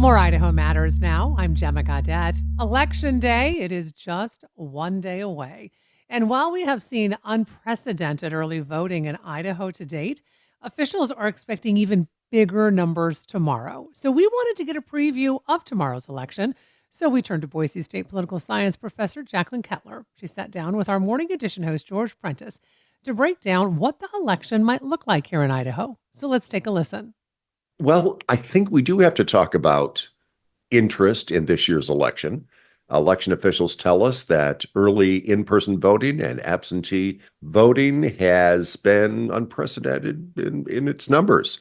More Idaho Matters now. I'm Gemma Gaudette. Election Day, it is just one day away. And while we have seen unprecedented early voting in Idaho to date, officials are expecting even bigger numbers tomorrow. So we wanted to get a preview of tomorrow's election. So we turned to Boise State political science professor Jacqueline Kettler. She sat down with our morning edition host, George Prentice, to break down what the election might look like here in Idaho. So let's take a listen. Well, I think we do have to talk about interest in this year's election. Election officials tell us that early in-person voting and absentee voting has been unprecedented in its numbers.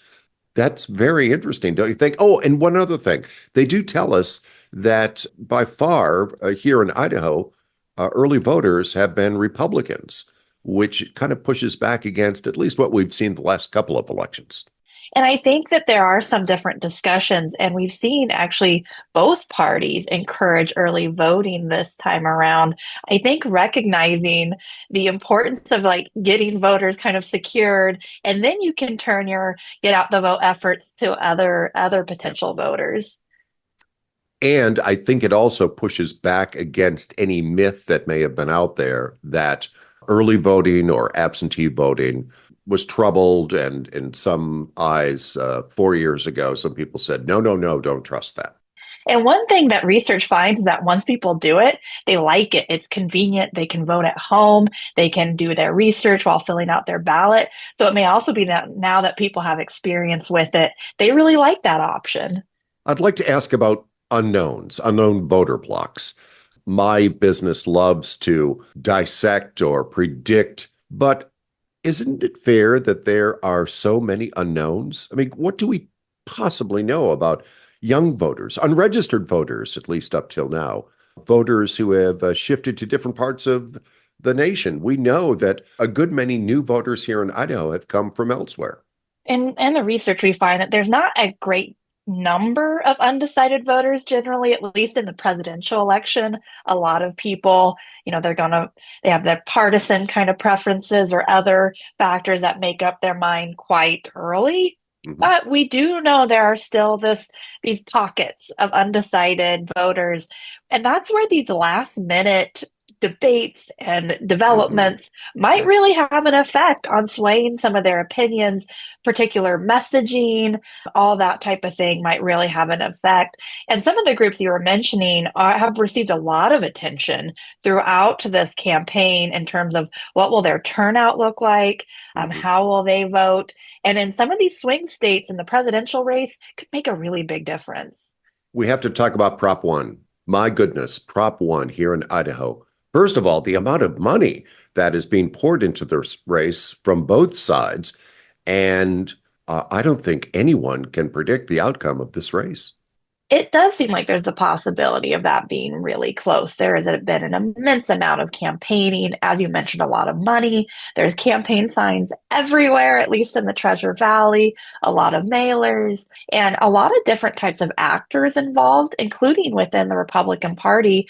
That's very interesting, don't you think? Oh, and one other thing. They do tell us that by far here in Idaho, early voters have been Republicans, which kind of pushes back against at least what we've seen the last couple of elections. And I think that there are some different discussions, and we've seen actually both parties encourage early voting this time around. I think recognizing the importance of like getting voters kind of secured, and then you can turn your get out the vote efforts to other potential voters. And I think it also pushes back against any myth that may have been out there that early voting or absentee voting was troubled, and in some eyes 4 years ago, some people said, no, don't trust that. And one thing that research finds is that once people do it, they like it. It's convenient. They can vote at home. They can do their research while filling out their ballot. So it may also be that now that people have experience with it, they really like that option. I'd like to ask about unknown voter blocks. My business loves to dissect or predict, but isn't it fair that there are so many unknowns? I mean, what do we possibly know about young voters, unregistered voters, at least up till now, voters who have shifted to different parts of the nation? We know that a good many new voters here in Idaho have come from elsewhere. In the research, we find that there's not a great number of undecided voters generally, at least in the presidential election. A lot of people, they have their partisan kind of preferences or other factors that make up their mind quite early. Mm-hmm. But we do know there are still these pockets of undecided voters. And that's where these last minute debates and developments might really have an effect on swaying some of their opinions. Particular messaging, all that type of thing might really have an effect. And some of the groups you were mentioning have received a lot of attention throughout this campaign in terms of what will their turnout look like, how will they vote, and in some of these swing states in the presidential race could make a really big difference. We have to talk about Prop 1. My goodness, Prop 1 here in Idaho. First of all, the amount of money that is being poured into this race from both sides. And I don't think anyone can predict the outcome of this race. It does seem like there's the possibility of that being really close. There has been an immense amount of campaigning. As you mentioned, a lot of money. There's campaign signs everywhere, at least in the Treasure Valley, a lot of mailers, and a lot of different types of actors involved, including within the Republican Party,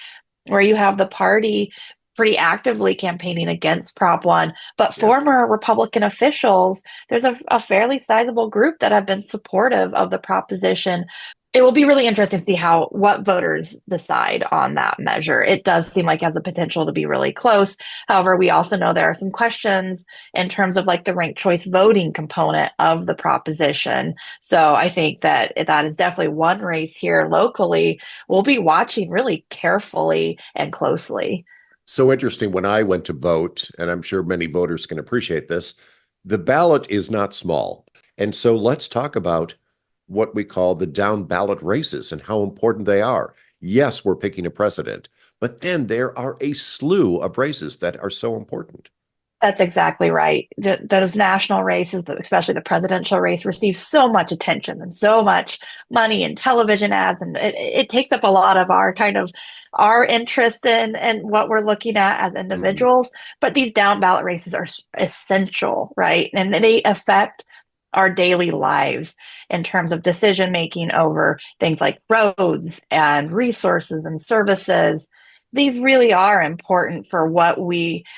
where you have the party pretty actively campaigning against Prop 1, but former Republican officials, there's a fairly sizable group that have been supportive of the proposition. It will be really interesting to see what voters decide on that measure. It does seem like it has the potential to be really close. However, we also know there are some questions in terms of like the ranked choice voting component of the proposition. So I think that is definitely one race here locally we'll be watching really carefully and closely. So interesting. When I went to vote, and I'm sure many voters can appreciate this, the ballot is not small. And so let's talk about what we call the down ballot races and how important they are. Yes, we're picking a president, but then there are a slew of races that are so important. That's exactly right. Those national races, especially the presidential race, receive so much attention and so much money and television ads, and it takes up a lot of our interest in what we're looking at as individuals. But these down ballot races are essential, right? And they affect our daily lives in terms of decision making over things like roads and resources and services. these really are important for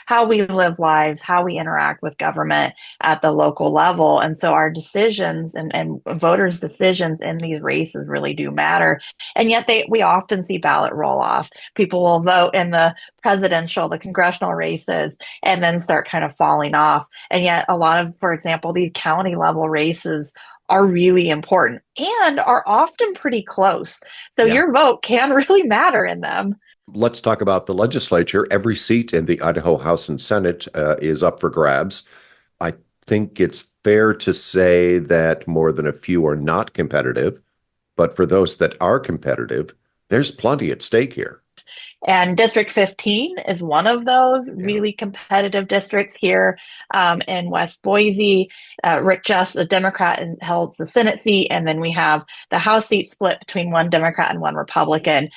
how we live lives, how we interact with government at the local level. And so our decisions and voters' decisions in these races really do matter. And yet we often see ballot roll off. People will vote in the presidential, the congressional races, and then start kind of falling off. And yet a lot of, for example, these county level races are really important and are often pretty close. So Yeah. your vote can really matter in them. Let's talk about the legislature. Every seat in the Idaho House and Senate is up for grabs. I think it's fair to say that more than a few are not competitive, but for those that are competitive, there's plenty at stake here. And District 15 is one of those really competitive districts here in West Boise. Rick Just, a Democrat, held the Senate seat, and then we have the House seat split between one Democrat and one Republican.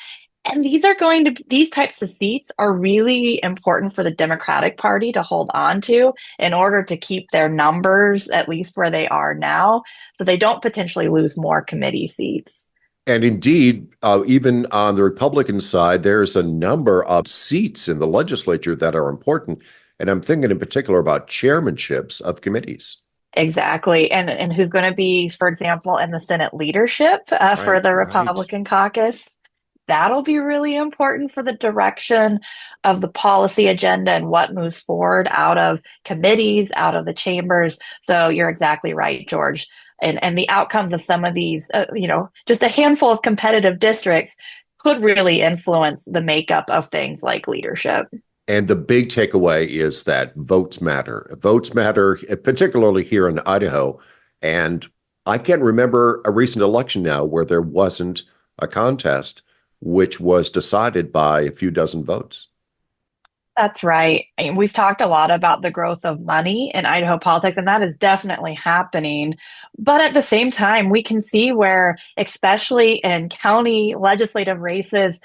And these types of seats are really important for the Democratic Party to hold on to in order to keep their numbers at least where they are now, so they don't potentially lose more committee seats. And indeed, even on the Republican side, there's a number of seats in the legislature that are important. And I'm thinking in particular about chairmanships of committees. Exactly. And who's going to be, for example, in the Senate leadership for the Republican caucus. That'll be really important for the direction of the policy agenda and what moves forward out of committees, out of the chambers. So you're exactly right, George. And the outcomes of some of these, just a handful of competitive districts could really influence the makeup of things like leadership. And the big takeaway is that votes matter. Votes matter, particularly here in Idaho. And I can't remember a recent election now where there wasn't a contest which was decided by a few dozen votes. That's right. And we've talked a lot about the growth of money in Idaho politics, and that is definitely happening. But at the same time, we can see where, especially in county legislative races,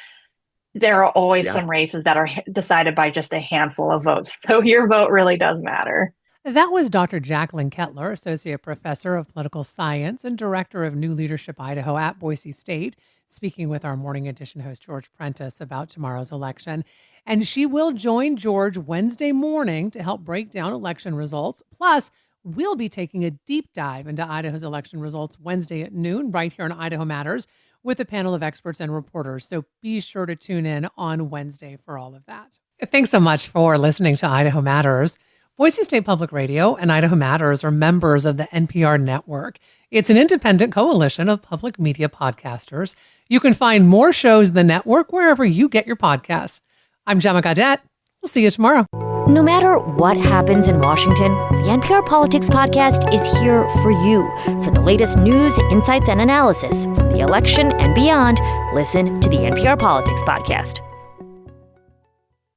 there are always some races that are decided by just a handful of votes. So your vote really does matter. That was Dr. Jacqueline Kettler, Associate Professor of Political Science and Director of New Leadership Idaho at Boise State, speaking with our Morning Edition host, George Prentice, about tomorrow's election. And she will join George Wednesday morning to help break down election results. Plus, we'll be taking a deep dive into Idaho's election results Wednesday at noon, right here on Idaho Matters, with a panel of experts and reporters. So be sure to tune in on Wednesday for all of that. Thanks so much for listening to Idaho Matters. Boise State Public Radio and Idaho Matters are members of the NPR network. It's an independent coalition of public media podcasters. You can find more shows in the network wherever you get your podcasts. I'm Gemma Gaudette. We'll see you tomorrow. No matter what happens in Washington, the NPR Politics Podcast is here for you. For the latest news, insights, and analysis from the election and beyond, listen to the NPR Politics Podcast.